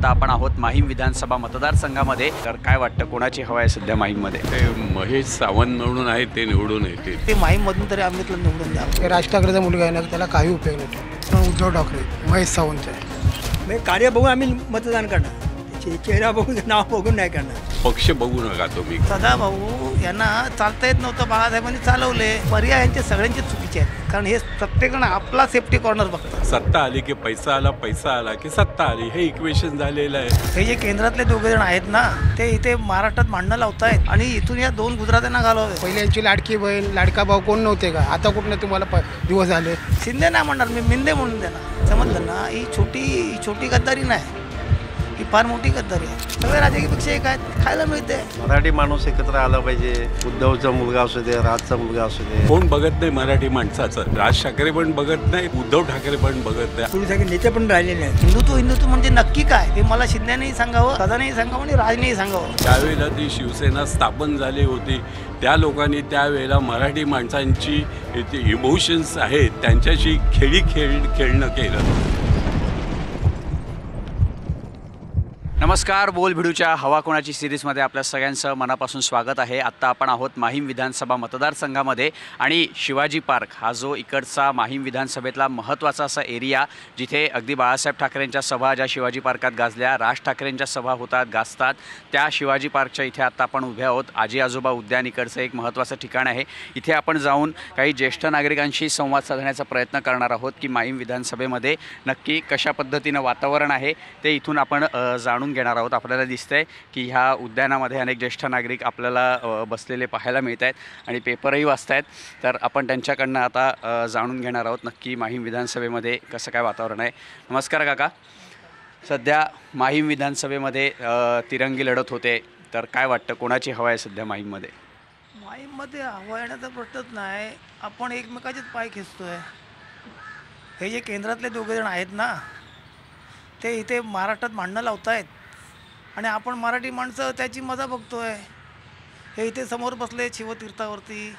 आता आपण आहोत माहीम विधानसभा मतदारसंघामध्ये। तर काय वाटतं कोणाची हवा आहे सध्या माहीममध्ये? ते महेश सावंत म्हणून आहे, ते निवडून येते। ते माहीममधून तरी अमृतला निवडून द्या। ते राज ठाकरेचा मुलगा आहे ना, त्याला काही उपयोग नाही। पण उद्धव ठाकरे महेश सावंत आहे। म्हणजे कार्य बघून आम्ही मतदान करणार, त्याचे चेहरा बघून नाव बघून नाही करणार। पक्ष बघू नका तुम्ही। सदाभाऊ यांना चालता येत नव्हतं, बाळासाहेबांनी चालवले। पर्याय यांचे सगळ्यांचे चुकीचे आहेत, कारण हे प्रत्येकजण आपला सेफ्टी कॉर्नर बघतात। सत्ता आली की पैसा आला, पैसा आला की सत्ता आली, हे इक्वेशन झालेलं आहे। हे जे केंद्रातले दोघे जण आहेत ना, ते इथे महाराष्ट्रात भांडणं लावतायत आणि इथून या दोन गुजरात्यांना घालवावे। पहिले यांची लाडकी बहीण लाडका भाऊ कोण नव्हते का? आता कुठनं तुम्हाला दिवस आले? शिंदे नाही म्हणणार, मी मिंदे म्हणून देणार। समजलं ना? ही छोटी गद्दारी नाही, ही फार मोठी गद्दारी आहे। सगळे राजकीयपेक्षा एक आहेत, खायला मिळते। मराठी माणूस एकत्र आला पाहिजे। उद्धवचा मुलगा असू दे, राजचा मुलगा असू दे, कोण बघत नाही मराठी माणसाचं? राज ठाकरे पण बघत नाही, उद्धव ठाकरे पण बघत नाही। पुढे सगळे नेते पण राहिलेले आहेत। हिंदुत्व म्हणजे नक्की काय हे मला शिंदेनेही सांगावं, सदानेही सांगावं आणि राजनेही सांगावं। त्यावेळेला ती शिवसेना स्थापन झाली होती, त्या लोकांनी त्यावेळेला मराठी माणसांची इमोशन्स आहेत त्यांच्याशी खेळणं केलं। नमस्कार, बोल भिडूच्या हवा कोणाची सिरीजमध्ये आपल्या सगळ्यांचं मनापासून स्वागत आहे। आत्ता आपण आहोत माहीम विधानसभा मतदारसंघामध्ये आणि शिवाजी पार्क हा जो इकडचा माहीम विधानसभेतला महत्त्वाचा असा एरिया, जिथे अगदी बाळासाहेब ठाकरेंच्या सभा ज्या शिवाजी पार्कात गाजल्या, राज ठाकरेंच्या सभा होतात गाजतात, त्या शिवाजी पार्कच्या इथे आत्ता आपण उभे आहोत। आजी आजोबा उद्यान इकडचं एक महत्त्वाचं ठिकाण आहे। इथे आपण जाऊन काही ज्येष्ठ नागरिकांशी संवाद साधण्याचा प्रयत्न करणार आहोत की माहीम विधानसभेमध्ये नक्की कशा पद्धतीनं वातावरण आहे ते इथून आपण जाणून घेणार आहोत। आपल्याला दिसतंय की ह्या उद्यानामध्ये अनेक ज्येष्ठ नागरिक आपल्याला बसलेले पाहायला मिळत आहेत आणि पेपरही वाचतायत। तर आपण त्यांच्याकडनं आता जाणून घेणार आहोत नक्की माहीम विधानसभेमध्ये कसं काय वातावरण आहे। नमस्कार काका, सध्या माहीम विधानसभेमध्ये तिरंगी लढत होते, तर काय वाटतं कोणाची हवा आहे सध्या माहीममध्ये? माहीममध्ये हवा येण्याचा प्रश्नच नाही, आपण एकमेकाचेच पाय खेचतोय। हे जे केंद्रातले दोघे जण आहेत ना, ते इथे महाराष्ट्रात भांडणं लावतायत आणि आपण मराठी माणसं त्याची मजा बघतोय। हे इथे समोर बसले शिवतीर्थावरती,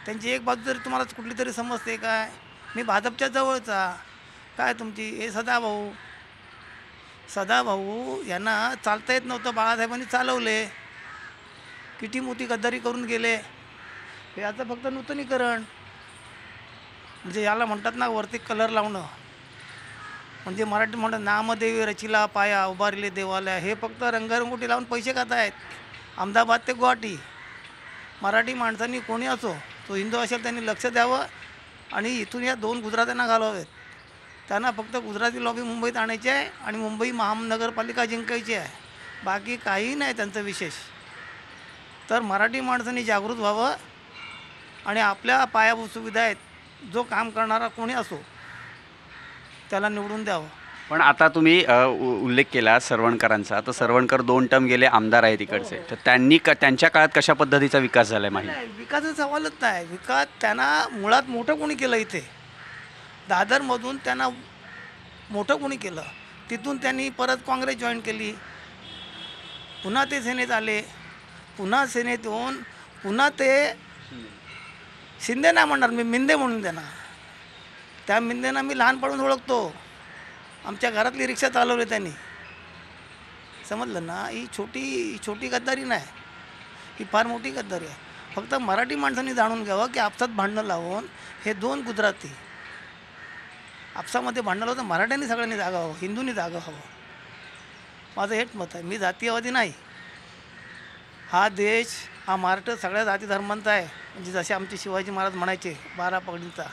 त्यांची एक बाजू जरी तुम्हाला कुठली तरी समजते काय? मी भाजपच्या जवळचा काय तुमची? हे सदाभाऊ यांना चालता येत नव्हतं, बाळासाहेबांनी चालवले। किती मोठी गद्दारी करून गेले। हे आता फक्त नूतनीकरण, म्हणजे याला म्हणतात ना वरती कलर लावणं, म्हणजे मराठी म्हणतात नामदेवी रचिला पाया उभारले देवालय, हे फक्त रंगरंगोटी लावून पैसे खात आहेत। अहमदाबाद ते गुवाहाटी मराठी माणसांनी कोणी असो, तो हिंदू असेल त्यांनी लक्ष द्यावं आणि इथून या दोन गुजरात्यांना घालवावेत। त्यांना फक्त गुजराती लॉबी मुंबईत आणायची आहे आणि मुंबई महानगरपालिका जिंकायची आहे, बाकी काही नाही त्यांचं विशेष। तर मराठी माणसांनी जागृत व्हावं आणि आपल्या पायाभूत सुविधा आहेत, जो काम करणारा कोणी असो त्याला निवडून द्यावं। पण आता तुम्ही उल्लेख केला सरवणकरांचा, तर सरवणकर 2 टर्म गेले आमदार आहेत इकडचे, तर त्यांच्या काळात कशा पद्धतीचा विकास झाला आहे? माहीत विकासाचा सवालच नाही। विकास त्यांना मुळात मोठं कोणी केलं, इथे दादरमधून त्यांना मोठं कोणी केलं, तिथून त्यांनी परत काँग्रेस जॉईन केली, पुन्हा ते सेनेत आले, पुन्हा सेनेत येऊन पुन्हा ते शिंदे नाही म्हणणार, मी मिंदे म्हणून देणार। त्या मिंदेना मी लहानपणून ओळखतो, आमच्या घरातली रिक्षा चालवली त्यांनी। समजलं ना? ही छोटी गद्दारी नाही, ही फार मोठी गद्दारी आहे। फक्त मराठी माणसांनी जाणून घ्यावं की आपसात भांडणं लावून हे दोन गुजराती आपसामध्ये भांडणं लावून मराठ्यांनी सगळ्यांनी जागा हवं, हिंदूंनी जागा हवं, माझं हेच मत आहे। मी जातीयवादी नाही। हा देश, हा महाराष्ट्र सगळ्या जाती धर्मांचा आहे, म्हणजे जसे आमचे शिवाजी महाराज म्हणायचे 12 पगडींचा।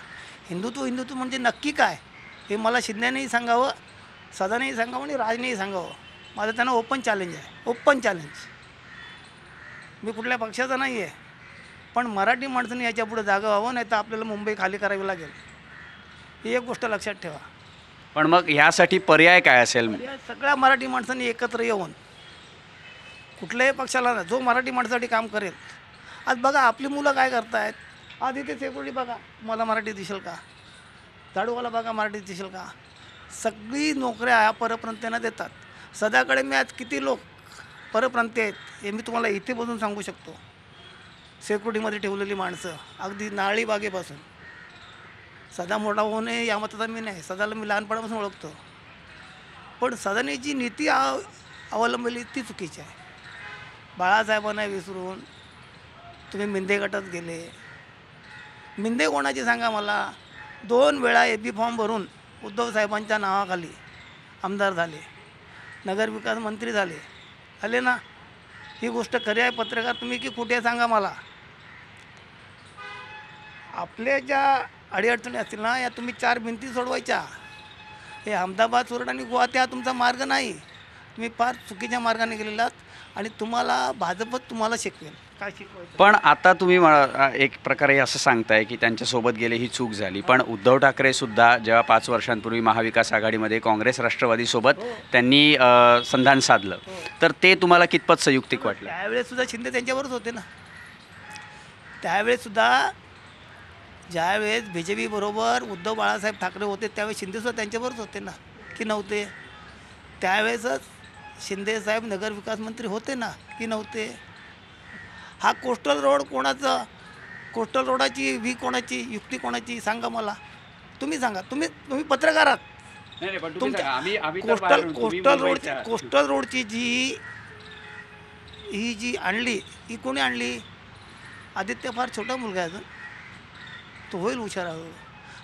हिंदुत्व म्हणजे नक्की काय हे मला शिंदेनेही सांगावं, सदानेही सांगावं आणि राजनेही सांगावं। माझं त्यांना ओपन चॅलेंज आहे, ओपन चॅलेंज। मी कुठल्या पक्षाचा नाही आहे, पण मराठी माणसांनी याच्यापुढे जागा व्हावं, नाही तर आपल्याला मुंबई खाली करावी लागेल, ही एक गोष्ट लक्षात ठेवा। पण मग ह्यासाठी पर्याय काय असेल? सगळ्या मराठी माणसांनी एकत्र येऊन, कुठल्याही पक्षाला ना, जो मराठी माणसासाठी काम करेल। आज बघा आपली मुलं काय करतायत, आज इथे सेक्युरिटी बघा, मला मराठी दिसेल का? झाडूवाला बघा, मराठी दिसेल का? सगळी नोकऱ्या ह्या परप्रांतीयांना देतात। सध्याकडे मी आज किती लोक परप्रांतीय आहेत हे मी तुम्हाला इथे बसून सांगू शकतो। सेक्युरिटीमध्ये ठेवलेली माणसं अगदी नाळी बागेपासून। सदा मोठा होणे या मताचा मी नाही, सदाला मी लहानपणापासून ओळखतो। पण सदनी जी नीती अवलंबली ती चुकीची आहे. बाळासाहेबांना विसरून तुम्ही मिंदे गटात गेले. मिंदे कोणाची सांगा मला? 2 वेळा AB फॉर्म भरून उद्धव साहेबांच्या नावाखाली आमदार झाले, नगरविकास मंत्री झाले ना. ही गोष्ट खरी आहे पत्रकार तुम्ही की कुठे सांगा मला. आपल्या ज्या अडीअडचणी असतील ना या तुम्ही 4 भिंती सोडवायच्या. हे अहमदाबाद, सुरत आणि गुवाहाटी हा तुमचा मार्ग नाही. तुम्ही फार चुकीच्या मार्गाने गेलेलात आणि तुम्हाला भाजपच तुम्हाला शिकवेल काय शिकवायचं. पण आता तुम्ही एक प्रकारे असं सांगताय की त्यांच्यासोबत गेले ही चूक झाली, पण उद्धव ठाकरे सुद्धा जेव्हा 5 वर्षांपूर्वी महाविकास आघाडीमध्ये काँग्रेस राष्ट्रवादीसोबत त्यांनी संधान साधलं, तर ते तुम्हाला कितपत संयुक्तिक वाटलं? त्यावेळेससुद्धा शिंदे त्यांच्यावरच होते ना. त्यावेळेससुद्धा ज्यावेळेस BJP बरोबर उद्धव बाळासाहेब ठाकरे होते त्यावेळेस शिंदेसुद्धा त्यांच्यावरच होते ना की नव्हते? त्यावेळेसच शिंदेसाहेब नगरविकास मंत्री होते ना की नव्हते? हा कोस्टल रोड कोणाचा? कोस्टल रोडाची कोणाची युक्ती कोणाची सांगा मला. तुम्ही सांगा. तुम्ही पत्रकार आहात. कोस्टल रोडची जी आणली ही कोणी आणली? आदित्य फार छोटा मुलगा आहे अजून, तो होईल हुशार.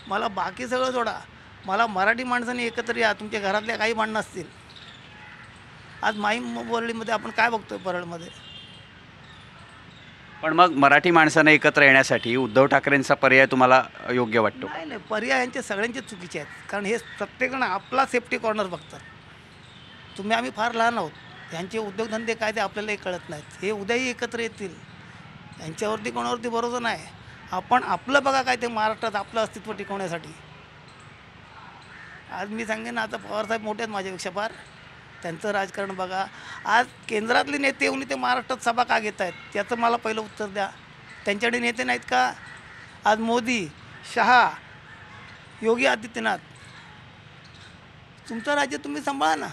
मला बाकी सगळं सोडा, मला मराठी माणसांनी एकत्र या. तुमच्या घरातल्या काही भांडणं असतील. आज माहीम वरळीमध्ये आपण काय बघतोय परळमध्ये. पण मग मराठी माणसानं एकत्र येण्यासाठी उद्धव ठाकरेंचा पर्याय तुम्हाला योग्य वाटतो? नाही, पर्याय यांचे सगळ्यांचे चुकीचे आहेत. कारण हे प्रत्येकजण आपला सेफ्टी कॉर्नर बघतात. आम्ही फार लहान आहोत. यांचे उद्योगधंदे काय ते आपल्यालाही कळत नाहीत. हे उद्याही एकत्र येतील. यांच्यावरती कोणावरती भरोसा नाही. आपण आपलं बघा काय ते महाराष्ट्रात आपलं अस्तित्व टिकवण्यासाठी. आज मी सांगेन ना, आता पवारसाहेब मोठे आहेत माझ्यापेक्षा फार. त्यांचं राजकारण बघा. आज केंद्रातले नेते येऊन ते महाराष्ट्रात सभा का घेत आहेत त्याचं मला पहिलं उत्तर द्या. त्यांच्याकडे नेते नाहीत का? आज मोदी, शहा, योगी आदित्यनाथ, तुमचं राज्य तुम्ही सांभाळा ना.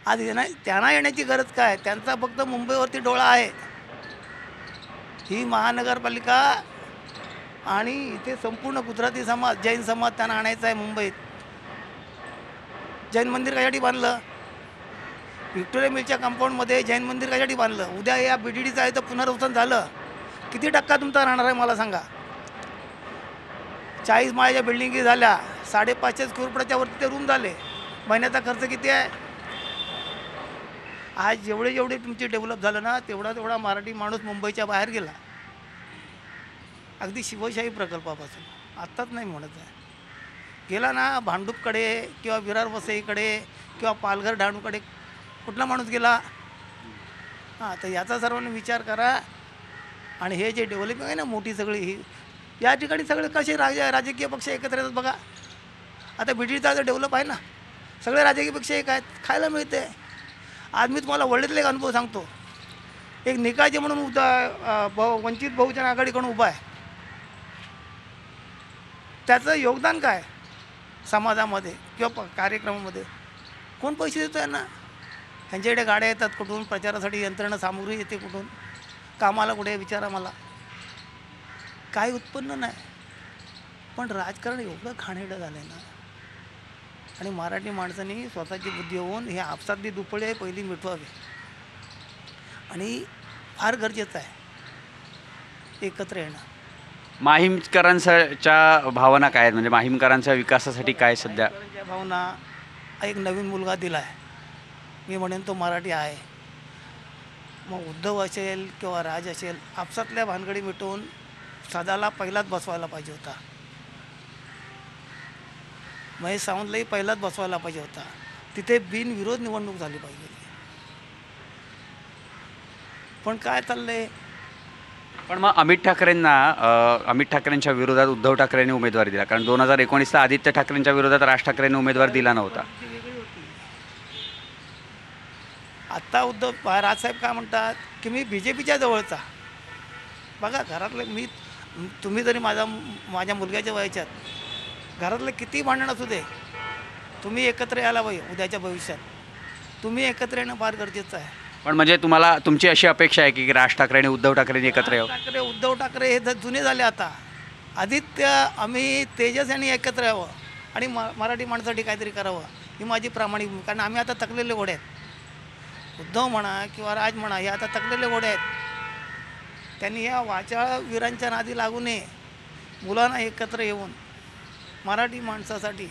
आज त्यांना येण्याची गरज काय? त्यांचा फक्त मुंबईवरती डोळा आहे. ही महानगरपालिका आणि इथे संपूर्ण गुजराती समाज, जैन समाज त्यांना आणायचा आहे मुंबईत. जैन मंदिर कशासाठी बांधलं? व्हिक्टोरिया मिलच्या कंपाऊंडमध्ये जैन मंदिर कशासाठी बांधलं? उद्या या BDDचं आहे तर पुनर्वसन झालं, किती टक्का तुमचा राहणार आहे मला सांगा. 40 माळ्याच्या बिल्डिंगी झाल्या, 550 स्क्वेअर फुटाच्या वरती ते रूम झाले. महिन्याचा खर्च किती आहे? आज जेवढे तुमचे डेव्हलप झालं ना तेवढा मराठी माणूस मुंबईच्या बाहेर गेला. अगदी शिवशाही प्रकल्पापासून, आत्ताच नाही म्हणत आहे, गेला ना. भांडूपकडे किंवा विरार वसईकडे किंवा पालघर डहाणूकडे कुठला माणूस गेला? हां, तर याचा सर्वांनी विचार करा. आणि हे जे डेव्हलपिंग आहे ना मोठी सगळी ही, या ठिकाणी सगळे कसे राजकीय पक्ष एकत्र येतात बघा. आता BDDचा जो डेव्हलप आहे ना, सगळे राजकीय पक्ष एक आहेत, खायला मिळते. आज मी तुम्हाला वर्ल्डतला एक अनुभव सांगतो. एक निकायचे म्हणून वंचित बहुजन आघाडीकडून उभा आहे. त्याचं योगदान काय समाजामध्ये किंवा कार्यक्रमामध्ये? कोण पैसे देतो यांना? ह्यांच्याकडे गाड्या येतात कुठून? प्रचारासाठी यंत्रणा सामुग्री येते कुठून? कामाला कुठे विचारा मला. काही उत्पन्न नाही. पण राजकारण एवढं घाणेरडं झालं आहे ना. आणि मराठी माणसांनी स्वतःची बुद्धी होऊन हे आपसातली दुपळे पहिली मिटवावी. आणि फार गरजेचं आहे एकत्र येणं. माहीमकरांच्या भावना काय आहेत? म्हणजे माहीमकरांच्या विकासासाठी काय सध्या भावना? एक नवीन मुलगा दिला आहे, मी म्हणेन तो मराठी आहे. मग उद्धव असेल किंवा राज असेल, आपसातल्या भानगडी मिटवून सदाला पहिलाच बसवायला पाहिजे होता. महेश सावंतलाही पहिलाच बसवायला पाहिजे होता. तिथे बिनविरोध निवडणूक झाली पाहिजे. पण काय चाललंय? पण मग अमित ठाकरेंच्या विरोधात उद्धव ठाकरेंनी उमेदवारी दिला, कारण 2019ला आदित्य ठाकरेंच्या विरोधात राज ठाकरेंनी उमेदवार दिला नव्हता. आत्ता राजसाहेब काय म्हणतात की मी BJPच्या जवळचा. बघा घरातलं तुम्ही जरी माझ्या मुलग्याच्या वयाच्यात, घरातलं किती भांडण असू दे, तुम्ही एकत्र यायला पाहिजे. उद्याच्या भविष्यात तुम्ही एकत्र येणं फार गरजेचं आहे. पण म्हणजे तुमची अशी अपेक्षा आहे की राज ठाकरे आणि उद्धव ठाकरेंनी एकत्र यावं? उद्धव ठाकरे हे जुने झाले आता. आदित्य, अमित, तेजस यांनी एकत्र यावं. आणि मराठी माणसासाठी काहीतरी करावं ही माझी प्रामाणिक भूमिका. कारण आम्ही आता तकलेले घोडे आहेत. उद्धव म्हणा किंवा राज म्हणा हे आता तकलेले घोडे आहेत. त्यांनी या वाचाळ वीरांच्या नादी लागू नये. मुलांना एकत्र येऊन मराठी माणसासाठी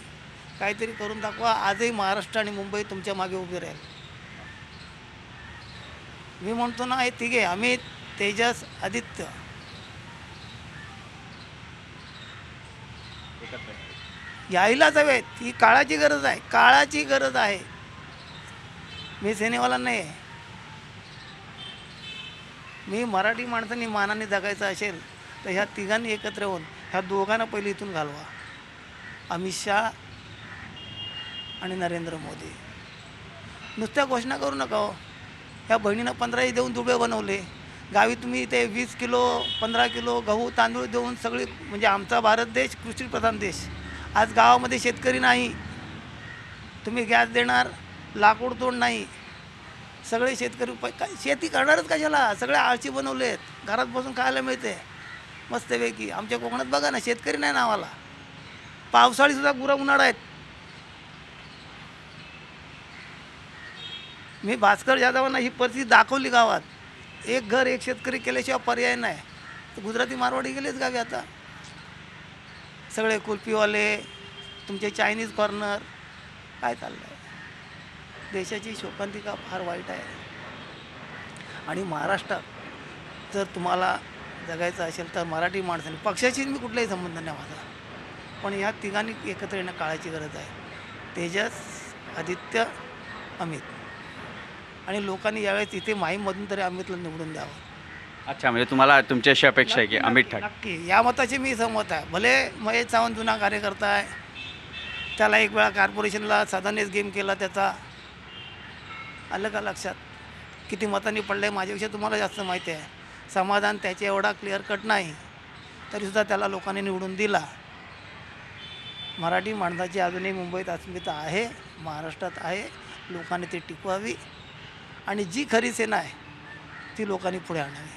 काहीतरी करून दाखवा. आजही महाराष्ट्र आणि मुंबई तुमच्या मागे उभी राहील. मी म्हणतो ना, हे तिघे अमित, तेजस, आदित्य यायलाच हवेत. ही काळाची गरज आहे, काळाची गरज आहे. मी सेनेवाला नाही आहे. मी मराठी माणसांनी मानाने जगायचं असेल तर ह्या तिघांनी एकत्र येऊन ह्या दोघांना पहिले इथून घालवा. अमित शहा आणि नरेंद्र मोदी. नुसत्या घोषणा करू नका हो. ह्या बहिणीनं 15 देऊन दुबळे बनवले. गावी तुम्ही ते 20 किलो 15 किलो गहू तांदूळ देऊन सगळी, म्हणजे आमचा भारत देश कृषीप्रधान देश. आज गावामध्ये शेतकरी नाही. तुम्ही गॅस देणार, लाकूड तोड नाही. सगळे शेतकरी काय शेती करणारच कशाला? सगळे आळशी बनवले आहेत. घरात बसून खायला मिळते मस्तपैकी. आमच्या कोकणात बघा ना, शेतकरी नाही नावाला. पावसाळीसुद्धा गुरं उन्हाळा आहेत. मी भास्कर जाधवांना ही परिस्थिती दाखवली गावात. एक घर एक शेतकरी केल्याशिवाय पर्याय नाही. तर गुजराती मारवाडी गेलेच गावी आता. सगळे कुल्फीवाले, तुमचे चायनीज कॉर्नर, काय चाललं आहे? देशाची शोकांतिका फार वाईट आहे. आणि महाराष्ट्रात जर तुम्हाला जगायचं असेल तर मराठी माणसाने, पक्षाशी मी कुठलाही संबंध नाही माझा, पण ह्या तिघांनी एकत्र येणं काळाची गरज आहे. तेजस, आदित्य, अमित. आणि लोकांनी यावेळेस इथे माहीममधून तरी अमितला निवडून द्यावं. अच्छा, म्हणजे तुम्हाला तुमची अशी अपेक्षा आहे की अमित ठाकरे. नक्की या मताशी मी सहमत आहे. भले महेश सावंत जुना कार्यकर्ता आहे, त्याला एक वेळा कॉर्पोरेशनला सदानेच गेम केला त्याचा. आलं का लक्षात? किती मतांनी पडले माझ्यापेक्षा तुम्हाला जास्त माहिती आहे. समाधान त्याचे एवढा क्लिअर कट नाही, तरीसुद्धा त्याला लोकांनी निवडून दिला. मराठी माणसाची अजूनही मुंबईत अस्मिता आहे, महाराष्ट्रात आहे. लोकांनी ती टिकवावी आणि जी खरी सेना आहे ती लोकांनी पुढे आणावी.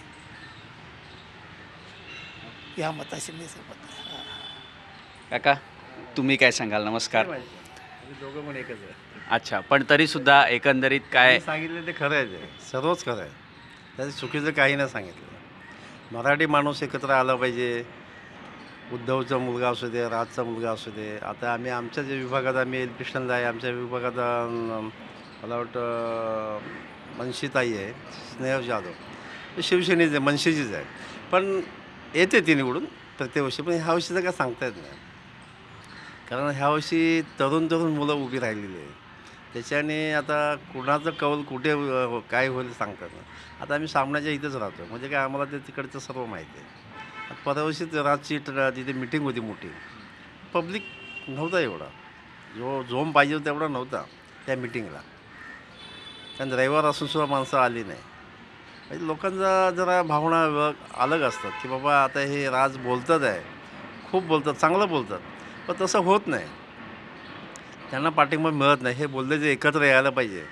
या मताशी मी सहमत आहे. काका, तुम्ही काय सांगाल? नमस्कार. दोघं पण एकच आहे. अच्छा, पण तरीसुद्धा एकंदरीत काय सांगितलं ते खरं आहे. सर्वच खरं आहे. त्याचं चुकीचं काही नाही सांगितलं. मराठी माणूस एकत्र आला पाहिजे. उद्धवचा मुलगा असू दे, राजचा मुलगा असू दे. आता आमच्या जे विभागात आम्ही एलपिशनला आहे. आमच्या विभागात मला वाटतं मनशीताई आहे, स्नेहल जाधव, ते शिवसेनेचे आहे, मनसेचीच आहे. पण येते ती निवडून प्रत्येक वर्षी. पण ह्या वर्षीचं काय सांगता येत नाही. कारण ह्या वर्षी तरुण मुलं उभी राहिलेली आहे. त्याच्याने आता कुणाचं कौल कुठे काय होईल सांगतात ना. आता आम्ही सामनाच्या इथंच राहतो, म्हणजे काय आम्हाला ते तिकडचं सर्व माहिती आहे. परवावर्षीच राजची तिथे मिटिंग होती मोठी. पब्लिक नव्हता एवढा, जो झोम पाहिजे होता तेवढा नव्हता त्या मिटिंगला. कारण रविवार असून सुद्धा माणसं आली नाही. म्हणजे लोकांचा जरा भावना अलग असतात की बाबा आता हे राज बोलतात आहे, खूप बोलतात, चांगलं बोलतात, पण तसं होत नाही. त्यांना पाठिंबा मिळत नाही. हे बोलले जे एकत्र यायला पाहिजे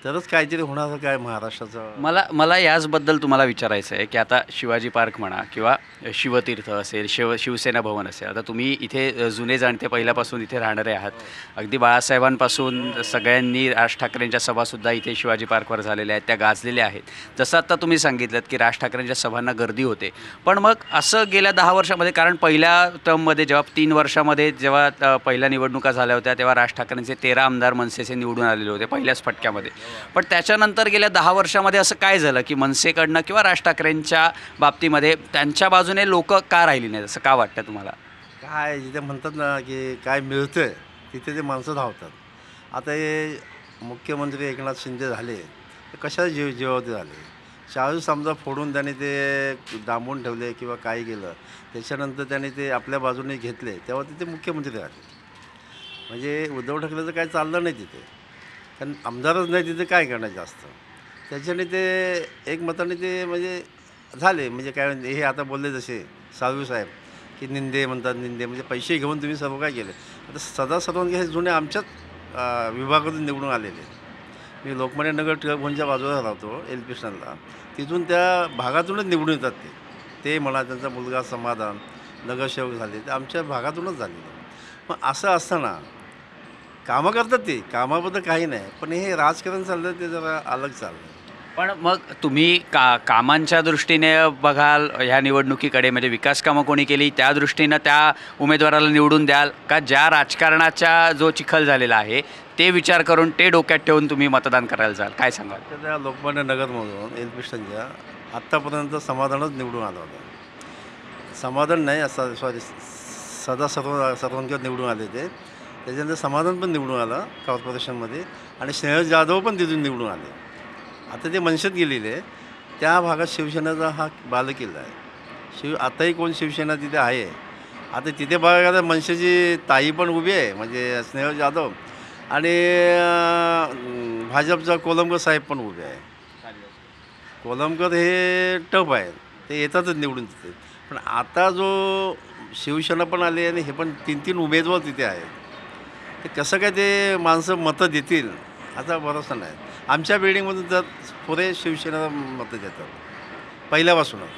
तरच काहीतरी होणार काय महाराष्ट्राचं. मला याचबद्दल तुम्हाला विचारायचं आहे की आता शिवाजी पार्क म्हणा किंवा शिवतीर्थ असेल, शिवसेना भवन असेल. आता तुम्ही इथे जुने जाणते पहिल्यापासून इथे राहणारे आहात. अगदी बाळासाहेबांपासून सगळ्यांनी राज ठाकरेंच्या सभासुद्धा इथे शिवाजी पार्कवर झालेल्या आहेत, त्या गाजलेल्या आहेत. जसं आत्ता तुम्ही सांगितलं की राज ठाकरेंच्या सभांना गर्दी होते. पण मग असं गेल्या 10 वर्षामध्ये, कारण पहिल्या टर्ममध्ये जेव्हा 3 वर्षामध्ये जेव्हा पहिल्या निवडणुका झाल्या होत्या तेव्हा राज ठाकरेंचे 13 आमदार मनसेचे निवडून आलेले होते पहिल्याच फटक्यामध्ये. पण त्याच्यानंतर गेल्या 10 वर्षामध्ये असं काय झालं की मनसेकडनं किंवा राज ठाकरेंच्या बाबतीमध्ये त्यांच्या बाजूने लोक का राहिली नाहीत, असं का वाटतं तुम्हाला? काय जिथे म्हणतात ना की काय मिळतं आहे तिथे ते माणसं धावतात. आता हे मुख्यमंत्री एकनाथ शिंदे झाले ते कशा जीवावरती झाले. शाहू समजा फोडून त्याने ते डांबून ठेवले किंवा काय केलं, त्याच्यानंतर त्याने ते आपल्या बाजूने घेतले, तेव्हा तिथे मुख्यमंत्री झाले. म्हणजे उद्धव ठाकरेचं काय चाललं नाही तिथे, कारण आमदारच नाही तिथे, काय करणार जास्त. त्याच्याने ते एक मताने ते म्हणजे झाले. म्हणजे काय हे आता बोलले जसे साळवी साहेब की निंदे म्हणतात, निंदे म्हणजे पैसे घेऊन तुम्ही सर्व काय केले. आता सदा सर्वांनी हे जुने आमच्याच विभागातून निवडून आलेले. मी लोकमान्य नगर टिळकभवनच्या बाजूला राहतो एलपिशनला, तिथून त्या भागातूनच निवडून येतात ते म्हणा. त्यांचा मुलगा समाधान नगरसेवक झाले ते आमच्या भागातूनच झालेले. मग असं असताना कामं करतात ते, कामाबद्दल काही नाही, पण हे राजकारण चाललं ते जरा अलग चाललं. पण मग तुम्ही कामांच्या दृष्टीने बघाल ह्या निवडणुकीकडे, म्हणजे विकास कामं कोणी केली त्या दृष्टीनं त्या उमेदवाराला निवडून द्याल का ज्या राजकारणाचा जो चिखल झालेला आहे ते विचार करून ते डोक्यात ठेवून तुम्ही मतदान करायला जाल, काय सांगाल? त्या लोकमान्य नगरमधून एलपिस्टनच्या आत्तापर्यंत समाधानच निवडून आलं होतं. समाधान नाही असं सॉरी सर्वांकडे निवडून आले ते, त्याच्यानंतर समाधान पण निवडून आलं कॉर्पोरेशनमध्ये आणि स्नेहल जाधव पण तिथून निवडून आले. आता ते मनसेत गेलेले, त्या भागात शिवसेनेचा हा बालेकिल्ला आहे. आताही कोण शिवसेना तिथे आहे. आता तिथे बघायला मनसेची ताई पण उभी आहे, म्हणजे स्नेहल जाधव, आणि भाजपचा कोलंबकर साहेब पण उभे आहे. कोलंबकर हे टफ आहेत, ते येतातच निवडून तिथे. पण आता जो शिवसेना पण आली आणि हे पण 3 उमेदवार तिथे आहेत, ते कसं काय ते माणसं मतं देतील आता भरोसा नाही. आमच्या बिल्डिंगमधून तर पुरे शिवसेनेला मतं देतात पहिल्यापासूनच.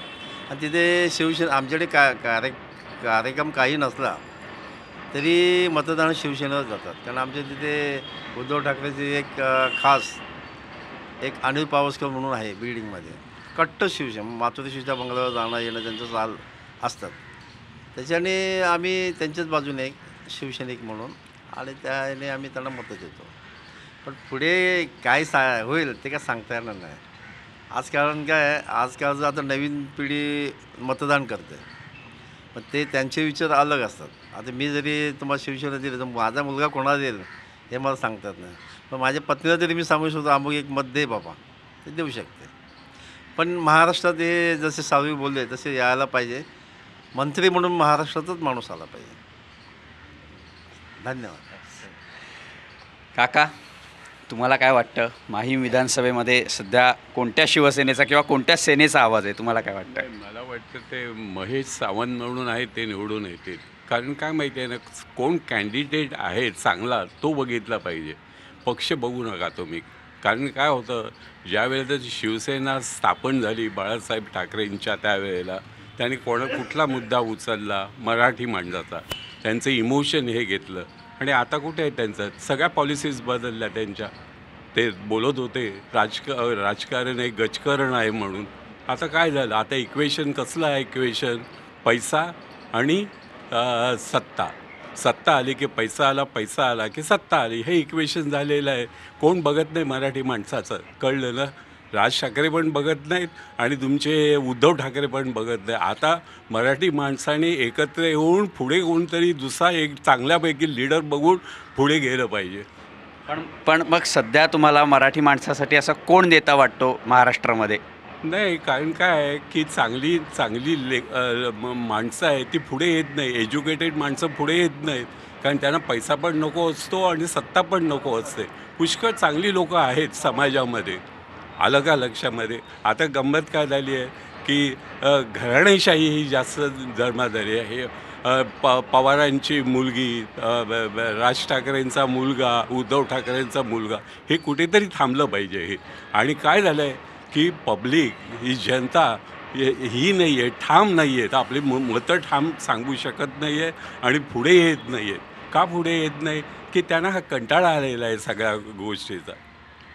आणि तिथे शिवसेना आमच्याकडे कार्यक्रम काही नसला तरी मतदान शिवसेनेवर जातात. कारण आमच्या तिथे उद्धव ठाकरेची एक खास एक अनिल पावसकर म्हणून आहे बिल्डिंगमध्ये, कट्टर शिवसेना, मातोरी शिवच्या बंगल्यावर जाणं येणं त्यांचं चाल असतात. त्याच्याने आम्ही त्यांच्याच बाजूने एक शिवसैनिक म्हणून आणि त्याने आम्ही त्यांना मतं देतो. पण पुढे काय होईल ते काय सांगता येणार नाही. आज कारण काय, आजकालचं आता नवीन पिढी मतदान करते, पण ते त्यांचे विचार अलग असतात. आता मी जरी तुम्हाला शिवसेना दिली तर माझा मुलगा कोणाला देईल हे मला सांगता येत नाही. पण माझ्या पत्नीला तरी मी सांगू शकतो अमुक एक मत दे बाबा, ते देऊ शकते. पण महाराष्ट्रात हे जसे साळवी बोलले तसे यायला पाहिजे. मंत्री म्हणून महाराष्ट्रातच माणूस आला पाहिजे. धन्यवाद. काका, तुम्हाला काय वाटतं माहीम विधानसभेमध्ये सध्या कोणत्या शिवसेनेचा किंवा कोणत्या सेनेचा आवाज आहे, तुम्हाला काय वाटतं? मला वाटतं ते महेश सावंत म्हणून आहे ते निवडून येतील. कारण काय माहिती आहे ना, कोण कॅन्डिडेट आहे चांगला तो बघितला पाहिजे, पक्ष बघू नका तुम्ही. कारण काय होतं, ज्या वेळेला शिवसेना स्थापन झाली बाळासाहेब ठाकरेंच्या त्यावेळेला त्यांनी कुठला मुद्दा उचलला, मराठी माणसाचा, त्यांचं इमोशन हे घेतलं. आणि आता कुठे आहे त्यांचं, सगळ्या पॉलिसीज बदलल्या त्यांच्या. ते बोलत होते राजकारण एक गजकरण आहे म्हणून. आता काय झालं, आता इक्वेशन कसलं आहे, इक्वेशन पैसा आणि सत्ता आली की पैसा आला, पैसा आला की सत्ता आली, हे इक्वेशन झालेलं आहे. कोण बघत नाही मराठी माणसाचं, कळलं ना? राज ठाकरे पण बघत नाहीत आणि तुमचे उद्धव ठाकरे पण बघत नाही. आता मराठी माणसाने एकत्र येऊन पुढे कोणतरी दुसरा एक चांगल्यापैकी लीडर बघून पुढे गेलं पाहिजे. पण मग सध्या तुम्हाला मराठी माणसासाठी असा कोण नेता वाटतो महाराष्ट्रामध्ये? नाही, कारण काय आहे की चांगली माणसं आहेत ती पुढे येत नाही. एज्युकेटेड माणसं पुढे येत नाहीत, कारण त्यांना पैसा पण नको असतो आणि सत्ता पण नको असते. पुष्कळ चांगली लोकं आहेत समाजामध्ये, आलं का लक्षामध्ये? आता गंमत काय झाली आहे की घराणेशाही ही जास्त जन्माधारी आहे. पवारांची मुलगी, राज ठाकरेंचा मुलगा, उद्धव ठाकरेंचा मुलगा, हे कुठेतरी थांबलं पाहिजे हे. आणि काय झालं आहे की पब्लिक, ही जनता ही नाही आहे, ठाम नाही आहेत. आपली मतं ठाम सांगू शकत नाही आहे आणि पुढे येत नाही आहेत. का पुढे येत नाही की त्यांना हा कंटाळा आलेला आहे सगळ्या गोष्टीचा.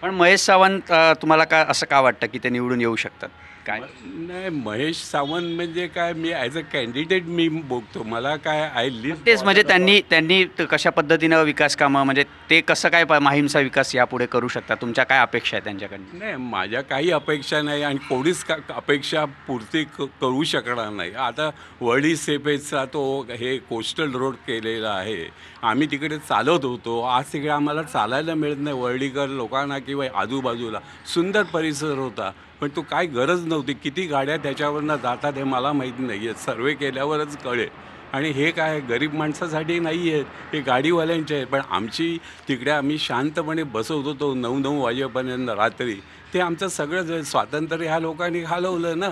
पण महेश सावंत तुम्हाला का असं का वाटतं की ते निवडून येऊ शकतात? काय नाही, महेश सावंत म्हणजे काय, मी ॲज अ कॅन्डिडेट मी बघतो. मला काय आय लिस्ट तेच म्हणजे त्यांनी कशा पद्धतीनं विकास कामं, म्हणजे ते कसं काय माहीमचा विकास यापुढे करू शकतात, तुमच्या काय अपेक्षा आहे त्यांच्याकडनं? नाही, माझ्या काही अपेक्षा नाही आणि कोणीच अपेक्षा पूर्ती करू शकणार नाही. आता वरळी सेपेचा तो हे कोस्टल रोड केलेला आहे, आम्ही तिकडे चालत होतो. आज तिकडे आम्हाला चालायला मिळत नाही. वरळीकर लोकांना किंवा आजूबाजूला सुंदर परिसर होता, पण तो काय गरज नव्हती. किती गाड्या त्याच्यावरनं जातात हे मला माहीत नाही आहे, सर्वे केल्यावरच कळेल. आणि हे काय गरीब माणसासाठी नाही आहेत, हे गाडीवाल्यांचे आहेत. पण आमची तिकडे आम्ही शांतपणे बसवत होतो 9 वाजेपर्यंत रात्री. ते आमचं सगळं स्वातंत्र्य ह्या लोकांनी घालवलं ना,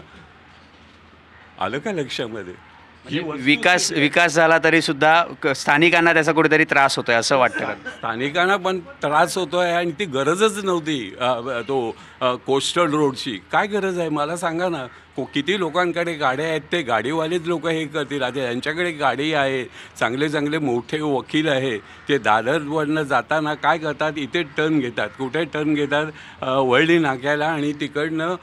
आलं का लक्षामध्ये? विकास झाला तरी सुद्धा स्थानिकांना त्याचा कुठेतरी त्रास होतोय असं वाटतं का? स्थानिकांना पण त्रास होतो आहे आणि ती गरजच नव्हती तो कोस्टल रोडची. काय गरज आहे मला सांगा ना? किती लोकांकडे गाड्या आहेत, ते गाडीवालेच लोक हे करतील. आता यांच्याकडे गाडी आहे, चांगले चांगले मोठे वकील आहे, ते दादरवरनं जाताना काय करतात, इथे टर्न घेतात. कुठे टर्न घेतात? वळली नाक्याला, आणि तिकडनं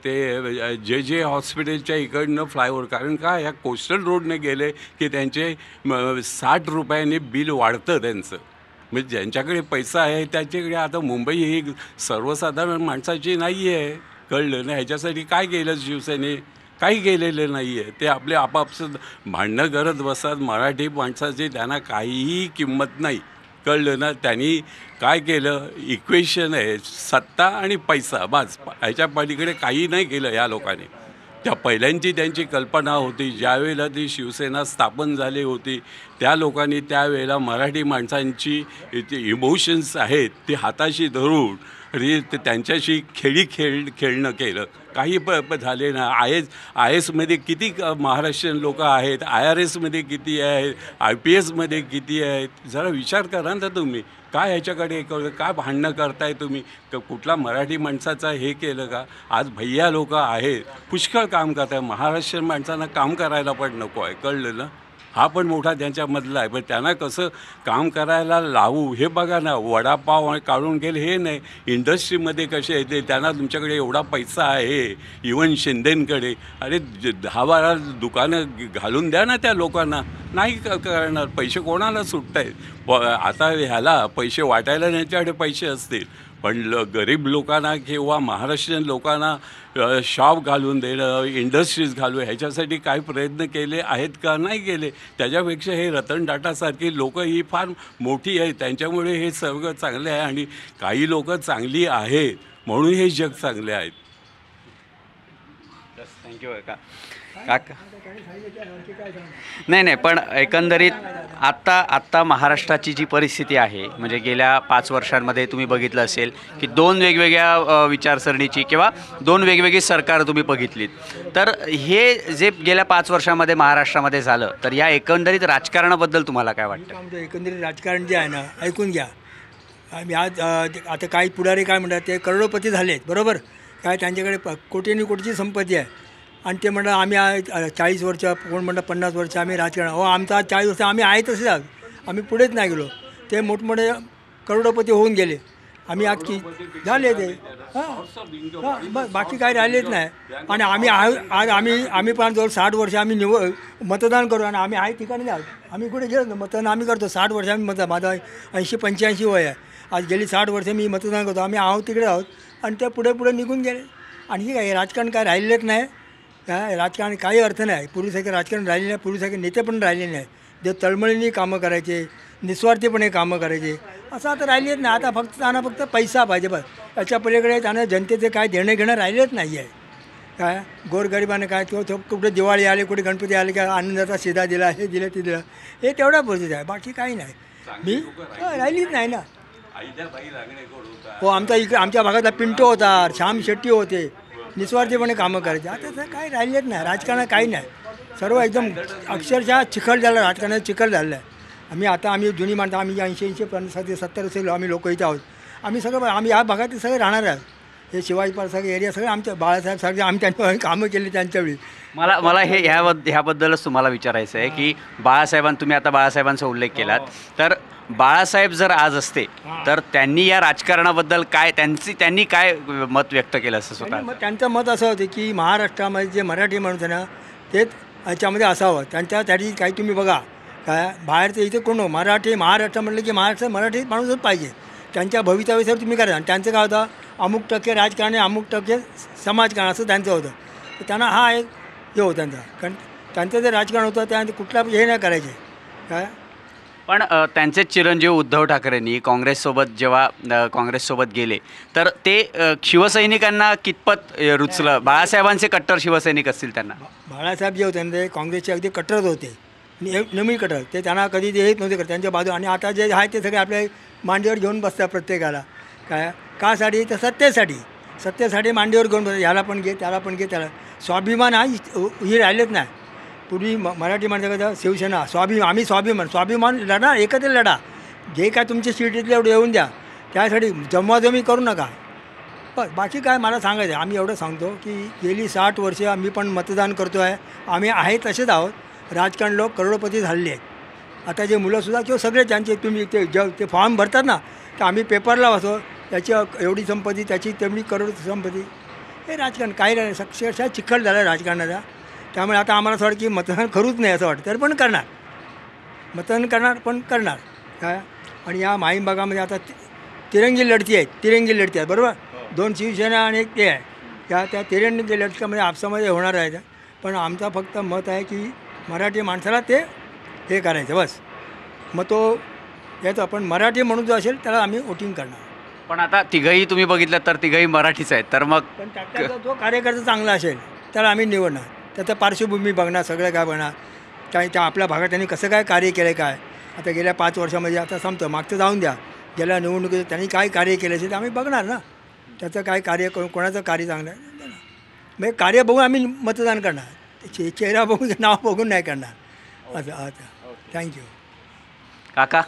ते जे हॉस्पिटलच्या इकडनं फ्लायओव्हर. कारण का ह्या कोस्टल रोडने गेले की त्यांचे 60 रुपयाने बिल वाढतं त्यांचं. म्हणजे ज्यांच्याकडे पैसा आहे त्याच्याकडे. आता मुंबई ही सर्वसाधारण माणसाची नाही आहे, कळलं ना. ह्याच्यासाठी काय केलं शिवसेने? काही केलेलं नाही आहे. ते आपले आपापसात भांडणं करत बसतात. मराठी माणसाची त्यांना काहीही किंमत नाही, कळलं ना. त्यांनी काय केलं? इक्वेशन आहे, सत्ता आणि पैसा, बस. ह्याच्या पलीकडे काही नाही केलं या लोकांनी. त्या पहिल्यांची त्यांची कल्पना होती, ज्यावेळेला ती शिवसेना स्थापन झाली होती त्या लोकांनी त्यावेळेला मराठी माणसांची इमोशन्स आहेत ते हाताशी धरून त्यांच्याशी खेळणं केलं. काही झाले ना. आय एसमध्ये किती महाराष्ट्रीयन लोक आहेत, IRSमध्ये किती आहेत, IPSमध्ये किती आहेत, जरा विचार करा ना तुम्ही. काय ह्याच्याकडे काय भांडणं करताय तुम्ही? कुठला मराठी माणसाचा हे केलं का? आज भैया लोक आहेत, पुष्कळ काम करत आहे. महाराष्ट्रीयन माणसांना काम करायला पण नको आहे, कळलं ना. हा पण मोठा त्यांच्यामधला आहे. पण त्यांना कसं काम करायला लावू हे बघा ना. वडापाव काढून गेले हे नाही. इंडस्ट्रीमध्ये कसे येते, त्यांना तुमच्याकडे एवढा पैसा आहे, इवन शिंदेंकडे. अरे 10-12 दुकानं घालून द्या ना त्या लोकांना. नाही करणार. पैसे कोणाला सुटत आहेत? आता ह्याला पैसे वाटायला त्यांच्याकडे पैसे असतील, पण गरीब लोकांना किंवा महाराष्ट्रीयन लोकांना शॉप घालून देणं, इंडस्ट्रीज घालू, ह्याच्यासाठी काय प्रयत्न केले आहेत का? नाही केले. त्याच्यापेक्षा हे रतन टाटासारखी लोकं ही फार मोठी आहेत, त्यांच्यामुळे हे सगळं चांगले आहे. आणि काही लोकं चांगली आहेत म्हणून हे जग चांगले आहेत. थँक्यू काका. नाही, पण एकंदरीत आत्ता महाराष्ट्राची जी परिस्थिती आहे, म्हणजे गेल्या 5 वर्षांमध्ये तुम्ही बघितलं असेल की 2 वेगवेगळ्या विचारसरणीची किंवा 2 वेगवेगळी सरकारं तुम्ही बघितलीत. तर हे जे गेल्या 5 वर्षामध्ये महाराष्ट्रामध्ये झालं, तर या एकंदरीत राजकारणाबद्दल तुम्हाला काय वाटतं? आमचं एकंदरीत राजकारण जे आहे ना, ऐकून घ्या. आम्ही आज आता काही पुढारी काय म्हणतात, ते करोडपती झाले आहेत, बरोबर. काय त्यांच्याकडे कोटींनी कोटीची संपत्ती आहे, आणि ते म्हणतात आम्ही 40 वर्ष, कोण म्हणतात 50 वर्ष आम्ही राजकारण. आमचा 40 वर्ष आम्ही आहे तसे आहोत, आम्ही पुढेच नाही गेलो. ते मोठमोठे करोडपती होऊन गेले, आम्ही आज की झाले ते. हां, बाकी काही राहिलेच नाही. आणि आम्ही पण जवळ 60 वर्ष आम्ही मतदान करू, आणि आम्ही आहे ठिकाणी आहोत. आम्ही कुठे गेलो मतदान आम्ही करतो. 60 वर्ष आम्ही माझा 80-85 वय आहे. आज गेली 60 वर्ष मी मतदान करतो. आम्ही आहोत तिकडे आहोत, आणि ते पुढे निघून गेले. आणखी काय राजकारण काय राहिलेच नाही. काय राजकारण काही अर्थ नाही. पूर्वीसारखे राजकारण राहिले नाही, पूर्वीसारखे नेते पण राहिले नाही. जे तळमळीने कामं करायचे, निस्वार्थीपणे कामं करायचे, असं आता राहिलेच नाही. आता त्यांना फक्त पैसा पाहिजे बस. याच्या पलीकडे त्यांना जनतेचे काय देणं घेणं राहिलेच नाही आहे. काय गोरगरिबाने काय किंवा कुठे दिवाळी आले, कुठे गणपती आले, काय आनंदाचा शिदा दिला, हे दिलं ते दिलं, हे तेवढा परिस्थिती आहे. बाकी काही नाही. मी राहिलीच नाही ना. हो, आमच्या भागातला पिंटो होता, श्याम शेट्टी होते, निस्वार्थीपणे कामं करायचे. आता तर काही राहिलेच नाही. राजकारण काही नाही. सर्व एकदम अक्षरशः चिखल झालं, राजकारणात चिखल झालं आहे. आम्ही जुनी माणसं, आम्ही 80-85 70 असेल आम्ही लोक इथं आहोत. आम्ही या भागात सगळे राहणार आहोत. हे शिवाजी पार्क सगळे एरिया सगळे आमच्या बाळासाहेब सारखे आम्ही त्यांच्या कामं केली त्यांच्यावेळी. मला हे ह्याबद्दलच तुम्हाला विचारायचं आहे की तुम्ही आता बाळासाहेबांचा उल्लेख केलात, तर बाळासाहेब जर आज असते तर त्यांनी या राजकारणाबद्दल काय त्यांनी काय मत व्यक्त केलं असं स्वतः? त्यांचं मत असं होतं की महाराष्ट्रामध्ये जे मराठी माणूस आहे ना, तेच याच्यामध्ये असावं. त्यांच्यासाठी काही तुम्ही बघा, काय बाहेरचं इथे कोण महाराष्ट्र म्हटलं की मराठी माणूसच पाहिजे. त्यांच्या भवितव्यासाठी तुम्ही करा. आणि त्यांचं काय होतं, अमुक टक्के राजकारण, अमुक टक्के समाजकारण, असं त्यांचं होतं. तर त्यांना हा एक हे होतं त्यांचा. कारण त्यांचं जे राजकारण होतं त्या कुठला हे नाही करायचे. काय पण त्यांचे चिरंजीव उद्धव ठाकरेंनी काँग्रेससोबत गेले, तर ते शिवसैनिकांना कितपत रुचलं? बाळासाहेबांचे कट्टर शिवसैनिक असतील, त्यांना बाळासाहेब जे होते ना, ते काँग्रेसचे अगदी कट्टरच होते, नेहमी कट्टर. ते त्यांना कधी ते येत नव्हते त्यांच्या बाजू. आणि आता जे आहे ते सगळे आपल्या मांडीवर घेऊन बसतात प्रत्येकाला. काय कासाठी? तर सत्तेसाठी मांडीवर घेऊन बसतात. ह्याला पण घे, त्याला पण घे, त्याला स्वाभिमान हा ही राहिलेच नाही. पूर्वी मराठी माणसाचं शिवसेना स्वाभिमान लढा, एकत्र लढा. जे काय तुमचे सीट येतले एवढे येऊन द्या. त्यासाठी जमवाजमी करू नका. बस बाकी काय मला सांगायचं आहे. आम्ही एवढं सांगतो की गेली 60 वर्षे आम्ही पण मतदान करतो आहे. आम्ही आहे तसेच आहोत. राजकारण लोक करोडपती झालेले आहेत. आता जे मुलंसुद्धा किंवा सगळे ज्यांचे तुम्ही ते फॉर्म भरतात ना, तर आम्ही पेपरला वाचतो त्याची एवढी संपत्ती, त्याची तेवढी करोड संपत्ती. हे राजकारण काही नाही, अक्षरशः चिखल झाला राजकारणाचा. त्यामुळे आता आम्हाला असं वाटतं की मतदान करूच नाही असं वाटतं, तरी पण करणार. मतदान करणार पण करणार काय. आणि या माहीम भागामध्ये आता तिरंगी लढती आहेत बरोबर. 2 शिवसेना आणि 1 ते आहे. त्या तिरंगी लढतीमध्ये आपसामध्ये होणार आहे. पण आमचा फक्त मत आहे की मराठी माणसाला ते हे करायचं बस. मग तो याचं पण मराठी म्हणून जो असेल त्याला आम्ही वोटिंग करणार. पण आता तिघही तुम्ही बघितलं तर तिघही मराठीच आहेत, तर मग पण त्याचा जो कार्यकर्ता चांगला असेल त्याला आम्ही निवडणार. त्याचं पार्श्वभूमी बघणार, सगळं काय बघणार, काय त्या आपल्या भागात त्यांनी कसं काय कार्य केलं आहे. काय आता गेल्या 5 वर्षामध्ये आता संपतं, मागचं जाऊन द्या. गेल्या निवडणुकीत त्यांनी काय कार्य केलं असेल ते आम्ही बघणार ना. त्याचं काय कार्य कोणाचं कार्य चांगलं आहे म्हणजे कार्य बघून आम्ही मतदान करणार. चेहरा बघून नाव बघून नाही करणार असं. आता थँक्यू. काका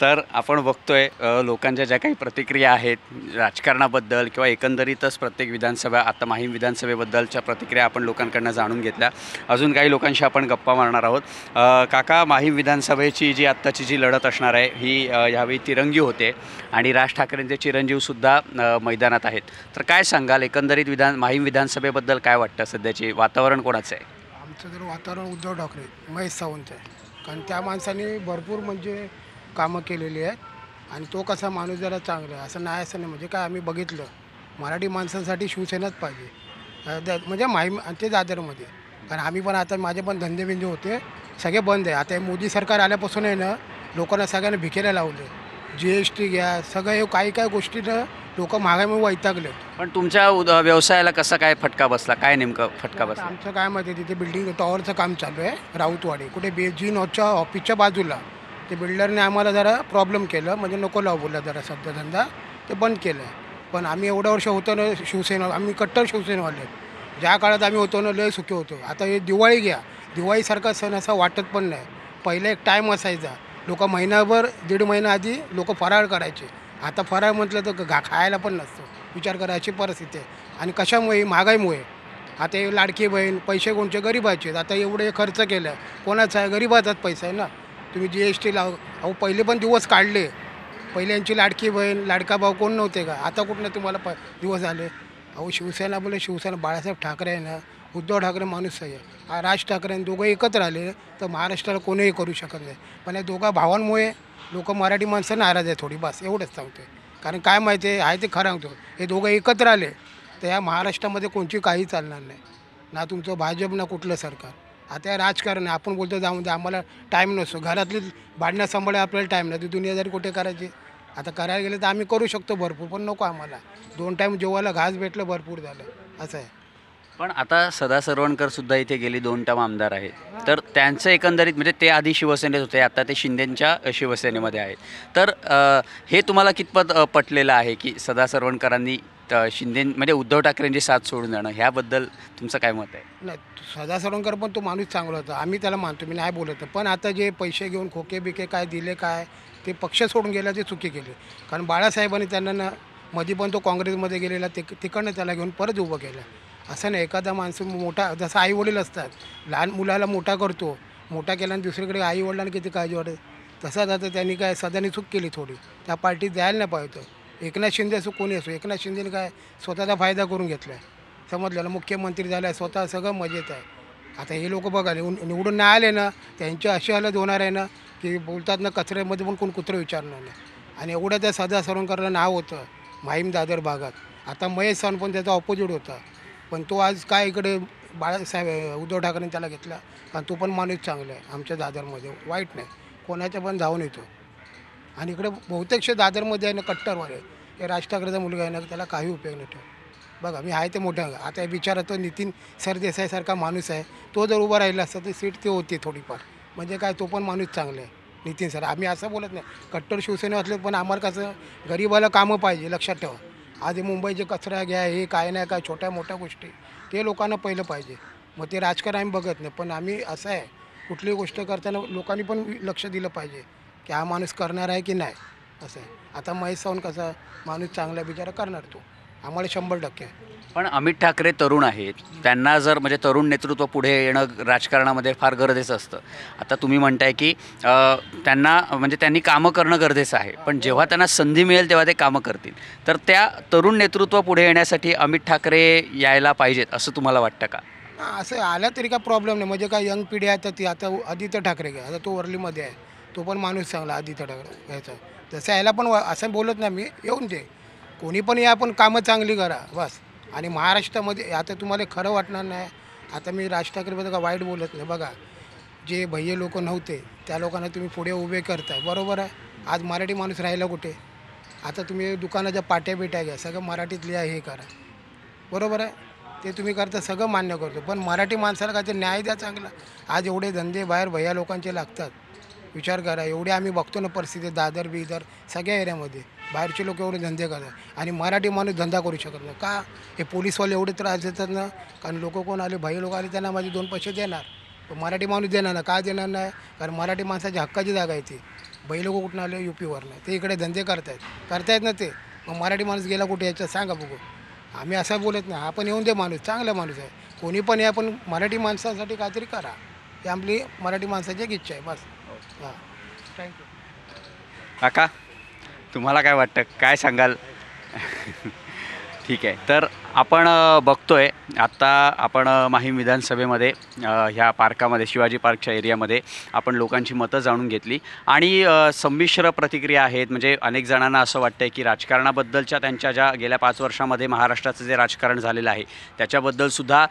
तर आपण बघतोय लोकांच्या ज्या काही प्रतिक्रिया आहेत राजकारणाबद्दल किंवा एकंदरीतच प्रत्येक विधानसभा, आता माहीम विधानसभेबद्दलच्या प्रतिक्रिया आपण लोकांकडनं जाणून घेतल्या. अजून काही लोकांशी आपण गप्पा मारणार आहोत. काका, माहीम विधानसभेची जी आत्ताची जी लढत असणार आहे ही ह्यावेळी तिरंगी होते आणि राज ठाकरेंचे चिरंजीवसुद्धा मैदानात आहेत. तर काय सांगाल एकंदरीत माहीम विधानसभेबद्दल काय वाटतं? सध्याचे वातावरण कोणाचं आहे? आमचं जर वातावरण उद्धव ठाकरे, महेश सावंत आहे. कारण त्या माणसाने भरपूर म्हणजे कामं केलेली आहेत आणि तो कसा माणूस जरा चांगला आहे असं नाही म्हणजे काय आम्ही बघितलं. मराठी माणसांसाठी शिवसेनाच पाहिजे म्हणजे माहीम ते दादरमध्ये. कारण आम्ही पण आता माझे पण धंदेबिंदे होते सगळे बंद आहे. आता हे मोदी सरकार आल्यापासून आहे ना लोकांना सगळ्यांना भिकेला लावले. GST घ्या, सगळं हे काही गोष्टीनं लोक महागाईमुळे वैतागले. पण तुमच्या व्यवसायाला कसा काय फटका बसला? काय नेमकं फटका बसला? आमचं काय माहिती आहे, तिथे बिल्डिंग टॉवरचं काम चालू आहे राऊतवाडी कुठे G9च्या ऑफिसच्या बाजूला. ते बिल्डरने आम्हाला जरा प्रॉब्लेम केलं म्हणजे नको लावू बोलला जरा सध्या धंदा ते बंद केलं आहे. पण आम्ही एवढ्या वर्ष होतो ना शिवसेना, आम्ही कट्टर शिवसेनावाले. ज्या काळात आम्ही होतो ना लय सुखी होतो. आता हे दिवाळी घ्या, दिवाळीसारखा सण असा वाटत पण नाही. पहिला एक टाईम असायचा, लोक महिनाभर 1.5 महिना आधी लोक फराळ करायचे. आता फराळ म्हटलं तर खायला पण नसतो. विचार करायची परिस्थिती आहे. आणि कशामुळे? महागाईमुळे. आता हे लाडकी बहीण, पैसे कोणचे? गरिबाचे. आता एवढे खर्च केलं कोणाचा आहे? गरिबाचाच पैसा आहे ना. तुम्ही GST लाव. अहो पहिले पण दिवस काढले. पहिले यांची लाडकी बहीण, लाडका भाऊ कोण नव्हते का? आता कुठनं तुम्हाला दिवस आले? अहो शिवसेना बोले शिवसेना बाळासाहेब ठाकरे आहे ना, उद्धव ठाकरे माणूस आहे. राज ठाकरे दोघं एकत्र आले तर महाराष्ट्राला कोणीही करू शकत नाही. पण या दोघा भावांमुळे लोक मराठी माणसं नाराज आहे थोडी, बस एवढंच सांगते. कारण काय माहिती आहे ते खरं सांगतो, हे दोघं एकत्र आले तर या महाराष्ट्रामध्ये कोणची काही चालणार नाही. ना तुमचं भाजप ना कुठलं सरकार. आता हे राजकारण आहे. आपण बोलतो जाऊन दे, आम्हाला टाईम नसतो. घरातली भांडणं सांभाळायला आपल्याला टाईम नाही. ती दुनियादारी कुठे करायची? आता करायला गेलं तर आम्ही करू शकतो भरपूर, पण नको आम्हाला. 2 टाईम जेवायला घास भेटलं भरपूर झालं असं आहे. पण आता सदा सरवणकर सुद्धा इथे गेली 2 टर्म आमदार आहेत. तर त्यांचं एकंदरीत म्हणजे ते आधी शिवसेनेत होते, आता ते शिंदेंच्या शिवसेनेमध्ये आहेत. तर हे तुम्हाला कितपत पटलेलं आहे की सदा सरवणकरांनी शिंदे म्हणजे उद्धव ठाकरेंची साथ सोडून जाणं, ह्याबद्दल तुमचं काय मत आहे? नाही, सदा सरवणकर पण तो माणूस चांगला होता, आम्ही त्याला मानतो, मी नाही बोलत. पण आता जे पैसे घेऊन खोके बिके काय दिले काय ते पक्ष सोडून गेला ते चुकी केली. कारण बाळासाहेबांनी त्यांना ना मध्ये पण तो काँग्रेसमध्ये गेलेला तिकडनं त्याला घेऊन परत उभं केलं. असं नाही एखादा माणसं मोठा जसं आईवडील असतात, लहान मुलाला मोठा करतो, मोठा केल्यानं दुसरीकडे आईवडिलांना किती काळजी वाटत, तसंच आता त्यांनी काय सदानी चूक केली थोडी. त्या पार्टीत जायला नाही पाहिजे. एकनाथ शिंदे असो कोणी असो, एकनाथ शिंदेने काय स्वतःचा फायदा करून घेतला आहे. समजलं ना, मुख्यमंत्री झाला आहे, स्वतः सगळं मजेत आहे. आता हे लोक बघा निवडून नाही आले ना, त्यांची अशी हालत होणार आहे ना की बोलतात ना कचऱ्यामध्ये पण कोण कुत्रं विचारणार नाही. आणि एवढं त्या सदा सरवणकरला नाव होतं माहीम दादर भागात. आता महेश सावंत पण त्याचा ऑपोजिट होता, पण तो आज काय इकडे बाळासाहेब उद्धव ठाकरेंनी त्याला घेतला. कारण तो पण माणूस चांगला आहे आमच्या दादरमध्ये, वाईट नाही, कोणाच्या पण धावून येतो. आणि इकडे बहुतेकश दादरमध्ये आहे ना कट्टरवर आहे. हे राज ठाकरेचा मुलगा आहे ना, त्याला काही उपयोग नाही ठेव. बघा मी आहे ते मोठं, आता विचारात तो नितीन सरदेसाईसारखा माणूस आहे, तो जर उभा राहिला असता तर सीट ती होती थोडीफार. म्हणजे काय तो पण माणूस चांगला आहे नितीन सर. आम्ही असं बोलत नाही कट्टर शिवसेना असले, पण आम्हाला कसं गरीबाला कामं पाहिजे. लक्षात ठेवा, आज मुंबईचे कचरा घ्या, हे काय नाही काय छोट्या मोठ्या गोष्टी ते लोकांना पहिलं पाहिजे. मग ते राजकारण आम्ही बघत नाही, पण आम्ही असं आहे कुठलीही गोष्ट करताना लोकांनी पण लक्ष दिलं पाहिजे की हा माणूस करणार आहे की नाही. असं आहे. आता महेश सावंत कसा माणूस चांगला बिचारा करणार तो, आम्हाला 100%. पण अमित ठाकरे तरुण आहेत, त्यांना जर म्हणजे तरुण नेतृत्व पुढे येणं राजकारणामध्ये फार गरजेचं असतं. आता तुम्ही म्हणताय की त्यांना म्हणजे त्यांनी कामं करणं गरजेचं आहे, पण जेव्हा त्यांना संधी मिळेल तेव्हा ते कामं करतील. तर त्या तरुण नेतृत्व पुढे येण्यासाठी अमित ठाकरे यायला पाहिजेत असं तुम्हाला वाटतं का? असं आला तरी काय प्रॉब्लेम नाही. म्हणजे काय यंग पिढी आहे तर ती आता आदित्य ठाकरे घ्या, आता तो वरलीमध्ये आहे, तो पण माणूस चांगला आदित्य ठाकरे ह्याचा. तसं यायला पण असं बोलत नाही मी, येऊन दे कोणी पण या, पण कामं चांगली करा बस. आणि महाराष्ट्रामध्ये आता तुम्हाला खरं वाटणार नाही, आता मी राज ठाकरेबद्दल का वाईट बोलत नाही. बघा, जे भैये लोक नव्हते त्या लोकांना तुम्ही पुढे उभे करताय, बरोबर आहे. आज मराठी माणूस राहिला कुठे? आता तुम्ही दुकानाच्या पाट्या बिट्या घ्या, सगळं मराठीत लिहा, हे करा, बरोबर आहे. ते तुम्ही करता, सगळं मान्य करतो, पण मराठी माणसाला काय ते न्याय द्या चांगला. आज एवढे धंदे बाहेर भैया लोकांचे लागतात, विचार करा. एवढे आम्ही बघतो ना परिस्थिती, दादर बिदर सगळ्या एरियामध्ये बाहेरचे लोक एवढे धंदे करतात आणि मराठी माणूस धंदा करू शकत नाही का? हे पोलीसवाले एवढे त्रास देतात ना, कारण लोक कोण आले, भाई लोक आले, त्यांना माझे 2 पैसे देणार, पण मराठी माणूस देणार ना. का देणार नाही? कारण मराठी माणसाची हक्काची जागा आहे ती. भाई लोक कुठून आले? UPवरनं, ते इकडे धंदे करतायत ना ते. मग मराठी माणूस गेला कुठे याच्यात सांगा बघू. आम्ही असं बोलत नाही, हा पण येऊन दे, माणूस चांगला माणूस आहे, कोणी पण या, पण मराठी माणसासाठी काहीतरी करा. ही आपली मराठी माणसाची एक इच्छा आहे बस. हां, थँक्यू. काका, तुम्हाला काय वाटतं, काय सांगाल? ठीक आहे, तर आपण बघतोय आत्ता आपण माहीम विधानसभेमध्ये ह्या पार्कामध्ये, शिवाजी पार्कच्या एरियामध्ये आपण लोकांची मतं जाणून घेतली आणि संमिश्र प्रतिक्रिया आहेत. म्हणजे अनेक जणांना असं वाटतं की राजकारणाबद्दलच्या त्यांच्या ज्या गेल्या 5 वर्षामध्ये महाराष्ट्राचं जे राजकारण झालेलं आहे त्याच्याबद्दलसुद्धा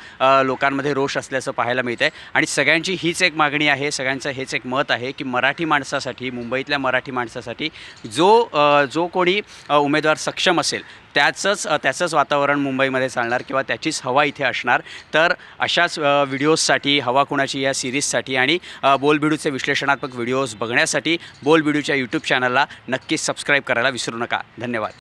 लोकांमध्ये रोष असल्याचं पाहायला मिळतं आहे. आणि सगळ्यांची हीच एक मागणी आहे, सगळ्यांचं हेच एक मत आहे की मराठी माणसासाठी, मुंबईतल्या मराठी माणसासाठी जो कोणी उमेदवार सक्षम असेल त्याचंच वातावरण मुंबईमध्ये चालणार किंवा त्याचीच हवा इथे असणार. तर अशाच व्हिडिओजसाठी, हवा कुणाची या सिरीजसाठी आणि बोलबिडूचे विश्लेषणात्मक व्हिडिओज बघण्यासाठी बोलबिडूच्या यूट्यूब चॅनलला नक्कीच सबस्क्राईब करायला विसरू नका. धन्यवाद.